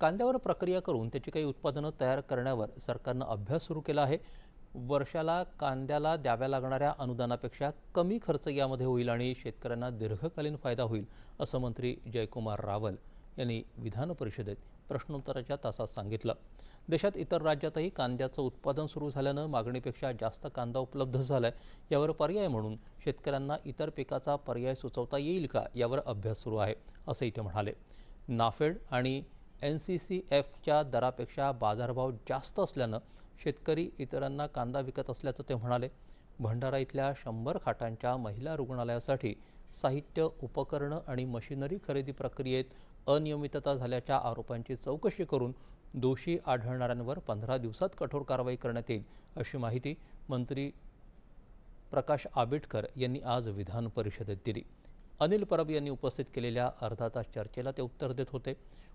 कांद्यावर प्रक्रिया करून त्याची काही उत्पादनं तयार करण्यावर सरकारनं अभ्यास सुरू केला आहे. वर्षाला कांद्याला द्याव्या लागणाऱ्या अनुदानापेक्षा कमी खर्च यामध्ये होईल आणि शेतकऱ्यांना दीर्घकालीन फायदा होईल, असं मंत्री जयकुमार रावल यांनी विधान परिषदेत प्रश्नोत्तराच्या तासात सांगितलं. देशात इतर राज्यातही कांद्याचं उत्पादन सुरू झाल्यानं मागणीपेक्षा जास्त कांदा उपलब्ध झालाय. यावर पर्याय म्हणून शेतकऱ्यांना इतर पिकाचा पर्याय सुचवता येईल का, यावर अभ्यास सुरू आहे, असंही ते म्हणाले. नाफेड आणि NCCFच्या दरापेक्षा बाजारभाव जास्त असल्यानं शेतकरी इतरांना कांदा विकत असल्याचं ते म्हणाले. भंडारा इथल्या 100 खाटांच्या महिला रुग्णालयासाठी साहित्य, उपकरणं आणि मशिनरी खरेदी प्रक्रियेत अनियमितता झाल्याच्या आरोपांची चौकशी करून दोषी आढळणाऱ्यांवर 15 दिवसात कठोर कारवाई करण्यात येईल, अशी माहिती मंत्री प्रकाश आंबेडकर यांनी आज विधान परिषदेत दिली. अनिल परब यांनी उपस्थित केलेल्या अर्धा तास चर्चेला ते उत्तर देत होते.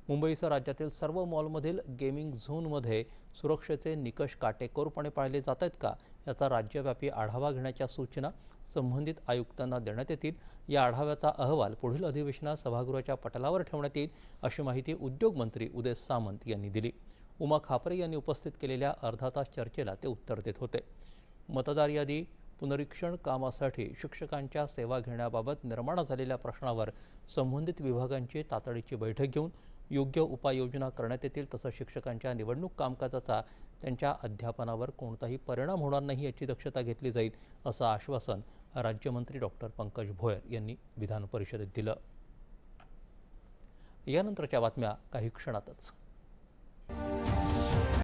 मुंबईसह राज्यातील सर्व मॉलमधील गेमिंग झोनमध्ये सुरक्षेचे निकष काटेकोरपणे पाळले जात आहेत का, याचा राज्यव्यापी आढावा घेण्याच्या सूचना संबंधित आयुक्तांना देण्यात येतील. या आढाव्याचा अहवाल पुढील अधिवेशनात सभागृहाच्या पटलावर ठेवण्यात येईल, अशी माहिती उद्योगमंत्री उदय सामंत यांनी दिली. उमा खापरे यांनी उपस्थित केलेल्या अर्धा तास चर्चेला ते उत्तर देत होते. मतदार यादी पुनरीक्षण कामासाठी शिक्षकांच्या सेवा घेण्याबाबत निर्माण झालेल्या प्रश्नावर संबंधित विभागांची तातडीची बैठक घेऊन योग्य उपाययोजना करण्यात येतील. तसंच शिक्षकांच्या निवडणूक कामकाजाचा त्यांच्या अध्यापनावर कोणताही परिणाम होणार नाही याची दक्षता घेतली जाईल, असं आश्वासन राज्यमंत्री डॉक्टर पंकज भोयर यांनी विधान परिषदेत दिलं. यानंतरच्या बातम्या काही क्षणातच.